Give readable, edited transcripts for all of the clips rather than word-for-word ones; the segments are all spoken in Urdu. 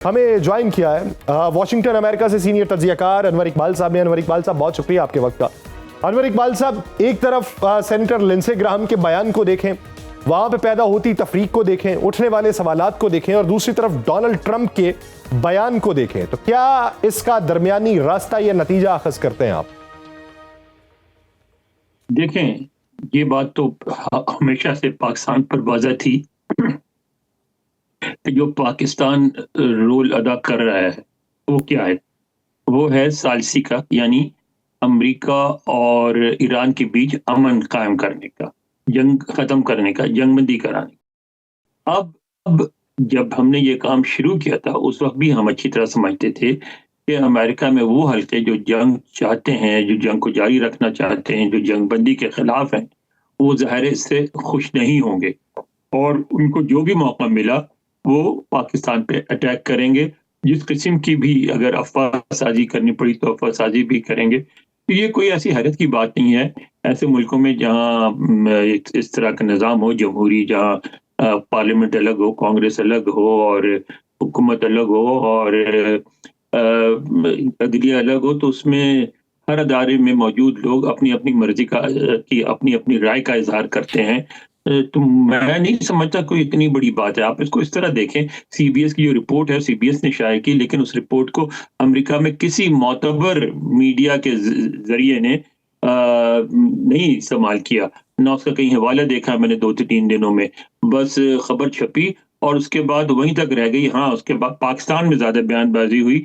ہمیں جوائن کیا ہے واشنگٹن امریکہ سے سینئر تجزیہ کار انور اقبال صاحب نے۔ انور اقبال صاحب بہت شکریہ آپ کے وقت کا۔ انور اقبال صاحب، ایک طرف سینیٹر لنسے گراہم کے بیان کو دیکھیں، وہاں پہ پیدا ہوتی تفریق کو دیکھیں، اٹھنے والے سوالات کو دیکھیں، اور دوسری طرف ڈونلڈ ٹرمپ کے بیان کو دیکھیں، تو کیا اس کا درمیانی راستہ یا نتیجہ اخذ کرتے ہیں آپ؟ دیکھیں، یہ بات تو ہمیشہ سے پاکستان پر واضح تھی کہ جو پاکستان رول ادا کر رہا ہے وہ کیا ہے؟ وہ ہے ثالثی کا، یعنی امریکہ اور ایران کے بیچ امن قائم کرنے کا، جنگ ختم کرنے کا، جنگ بندی کرانے کا۔ اب جب ہم نے یہ کام شروع کیا تھا اس وقت بھی ہم اچھی طرح سمجھتے تھے کہ امریکہ میں وہ حلقے جو جنگ چاہتے ہیں، جو جنگ کو جاری رکھنا چاہتے ہیں، جو جنگ بندی کے خلاف ہیں، وہ ظاہر اس سے خوش نہیں ہوں گے، اور ان کو جو بھی موقع ملا وہ پاکستان پہ اٹیک کریں گے۔ جس قسم کی بھی اگر افواہ سازی کرنی پڑی تو افواہ سازی بھی کریں گے۔ تو یہ کوئی ایسی حیرت کی بات نہیں ہے۔ ایسے ملکوں میں جہاں اس طرح کا نظام ہو، جمہوری، جہاں پارلیمنٹ الگ ہو، کانگریس الگ ہو، اور حکومت الگ ہو، اور عدلیہ الگ ہو، تو اس میں ہر ادارے میں موجود لوگ اپنی اپنی مرضی کی اپنی رائے کا اظہار کرتے ہیں۔ تو میں نہیں سمجھتا کوئی اتنی بڑی بات ہے۔ آپ اس کو اس طرح دیکھیں، سی بی ایس کی جو رپورٹ ہے سی بی ایس نے شائع کی، لیکن اس رپورٹ کو امریکہ میں کسی معتبر میڈیا کے ذریعے نے نہیں استعمال کیا، نہ اس کا کہیں حوالہ دیکھا میں نے 2-3 دنوں میں۔ بس خبر چھپی اور اس کے بعد وہیں تک رہ گئی۔ ہاں، اس کے بعد پاکستان میں زیادہ بیان بازی ہوئی،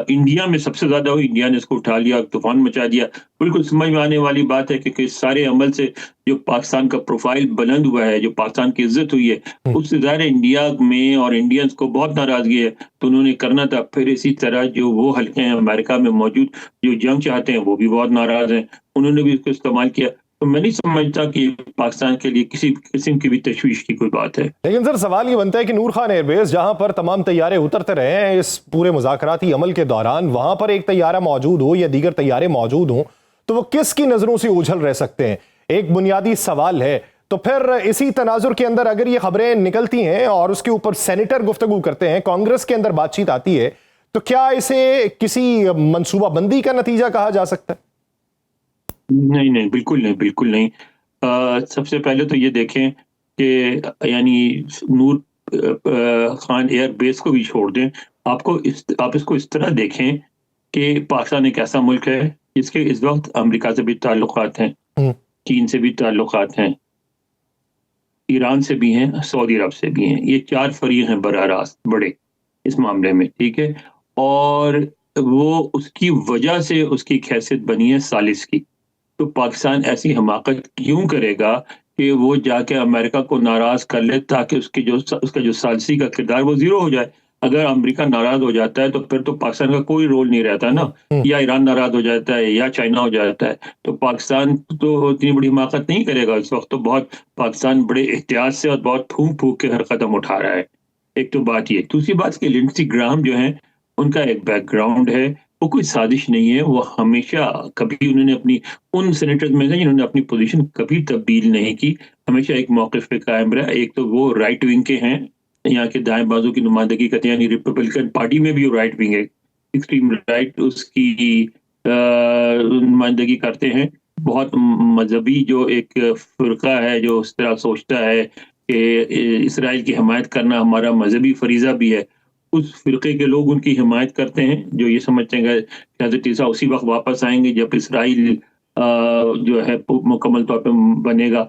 انڈیا میں سب سے زیادہ ہوئی، انڈیا نے اس کو اٹھا لیا، طوفان مچا دیا۔ بالکل سمجھ میں آنے والی بات ہے کہ اس سارے عمل سے جو پاکستان کا پروفائل بلند ہوا ہے، جو پاکستان کی عزت ہوئی ہے، اس سے ظاہر انڈیا میں اور انڈینز کو بہت ناراضگی ہے، تو انہوں نے کرنا تھا۔ پھر اسی طرح جو وہ حلقے ہیں امریکہ میں موجود جو جنگ چاہتے ہیں وہ بھی بہت ناراض ہیں، انہوں نے بھی اس کو استعمال کیا۔ تو میں نہیں سمجھتا کہ پاکستان کے لیے کسی قسم کی بھی تشویش کی کوئی بات ہے۔ لیکن سر، سوال یہ بنتا ہے کہ نور خان ایئر بیس جہاں پر تمام طیارے اترتے رہے ہیں اس پورے مذاکراتی عمل کے دوران، وہاں پر ایک طیارہ موجود ہو یا دیگر طیارے موجود ہوں تو وہ کس کی نظروں سے اوجھل رہ سکتے ہیں؟ ایک بنیادی سوال ہے۔ تو پھر اسی تناظر کے اندر اگر یہ خبریں نکلتی ہیں اور اس کے اوپر سینیٹر گفتگو کرتے ہیں، کانگریس کے اندر بات چیت آتی ہے، تو کیا اسے کسی منصوبہ بندی کا نتیجہ کہا جا سکتا ہے؟ نہیں، بالکل نہیں، بالکل نہیں۔ سب سے پہلے تو یہ دیکھیں کہ یعنی نور خان ایئر بیس کو بھی چھوڑ دیں، آپ اس کو اس طرح دیکھیں کہ پاکستان ایک ایسا ملک ہے جس کے اس وقت امریکہ سے بھی تعلقات ہیں، چین سے بھی تعلقات ہیں، ایران سے بھی ہیں، سعودی عرب سے بھی ہیں۔ یہ 4 فریق ہیں براہ راست بڑے اس معاملے میں، ٹھیک ہے؟ اور وہ اس کی وجہ سے اس کی حیثیت بنی ہے ثالث کی۔ تو پاکستان ایسی حماقت کیوں کرے گا کہ وہ جا کے امریکہ کو ناراض کر لے تاکہ اس کا جو ثالثی کا کردار وہ زیرو ہو جائے؟ اگر امریکہ ناراض ہو جاتا ہے تو پھر تو پاکستان کا کوئی رول نہیں رہتا نا، یا ایران ناراض ہو جاتا ہے یا چائنا ہو جاتا ہے، تو پاکستان تو اتنی بڑی حماقت نہیں کرے گا اس وقت۔ تو بہت پاکستان بڑے احتیاط سے اور بہت پھونک پھونک کے ہر قدم اٹھا رہا ہے۔ ایک تو بات یہ، دوسری بات کہ لنڈسی گراہم جو ہیں ان کا ایک بیک گراؤنڈ ہے، وہ کوئی سازش نہیں ہے۔ وہ ہمیشہ کبھی انہوں نے اپنی ان سینیٹرز میں سے جنہوں نے اپنی پوزیشن کبھی تبدیل نہیں کی، ہمیشہ ایک موقف پہ قائم رہا۔ ایک تو وہ رائٹ ونگ کے ہیں، یہاں کے دائیں بازو کی نمائندگی کرتے ہیں، یعنی ریپبلکن پارٹی میں بھی وہ رائٹ ونگ ہے، ایکسٹریم رائٹ اس کی نمائندگی کرتے ہیں۔ بہت مذہبی جو ایک فرقہ ہے جو اس طرح سوچتا ہے کہ اسرائیل کی حمایت کرنا ہمارا مذہبی فریضہ بھی ہے، اس فرقے کے لوگ ان کی حمایت کرتے ہیں، جو یہ سمجھتے ہیں کہ حضرت عیسیٰ اسی وقت واپس آئیں گے جب اسرائیل جو ہے مکمل طور پہ بنے گا،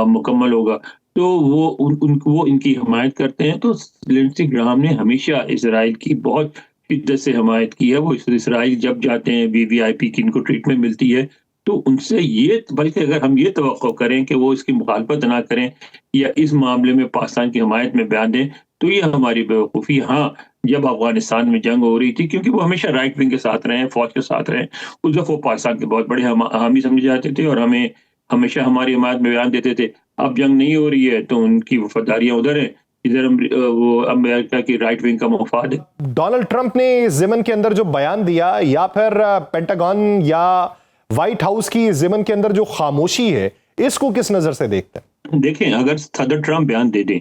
مکمل ہوگا، تو وہ ان کی حمایت کرتے ہیں۔ تو لنڈسی گراہم نے ہمیشہ اسرائیل کی بہت شدت سے حمایت کی ہے۔ وہ اسرائیل جب جاتے ہیں، وی وی آئی پی کی ان کو ٹریٹمنٹ ملتی ہے، تو ان سے یہ، بلکہ اگر ہم یہ توقع کریں کہ وہ اس کی مخالفت نہ کریں یا اس معاملے میں پاکستان کی حمایت میں بیان دیں، تو یہ ہماری بیوقوفی۔ ہاں، جب افغانستان میں جنگ ہو رہی تھی، کیونکہ وہ ہمیشہ رائٹ ونگ کے ساتھ رہے ہیں، فوج کے ساتھ رہے ہیں، اس وقت وہ پاکستان کے بہت بڑے حامی سمجھے جاتے تھے اور ہمیں ہمیشہ ہماری حمایت میں بیان دیتے تھے۔ اب جنگ نہیں ہو رہی ہے تو ان کی وفاداریاں ادھر ہیں، ادھر وہ امریکہ کی رائٹ ونگ کا مفاد ہے۔ ڈونلڈ ٹرمپ نے ضمن کے اندر جو بیان دیا، یا پھر پینٹاگون یا وائٹ ہاؤس کی ضمن کے اندر جو خاموشی ہے، اس کو کس نظر سے دیکھتے ہیں؟ دیکھیں، اگر صدر ٹرمپ بیان دے دیں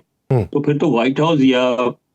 تو پھر تو وائٹ ہاؤس یا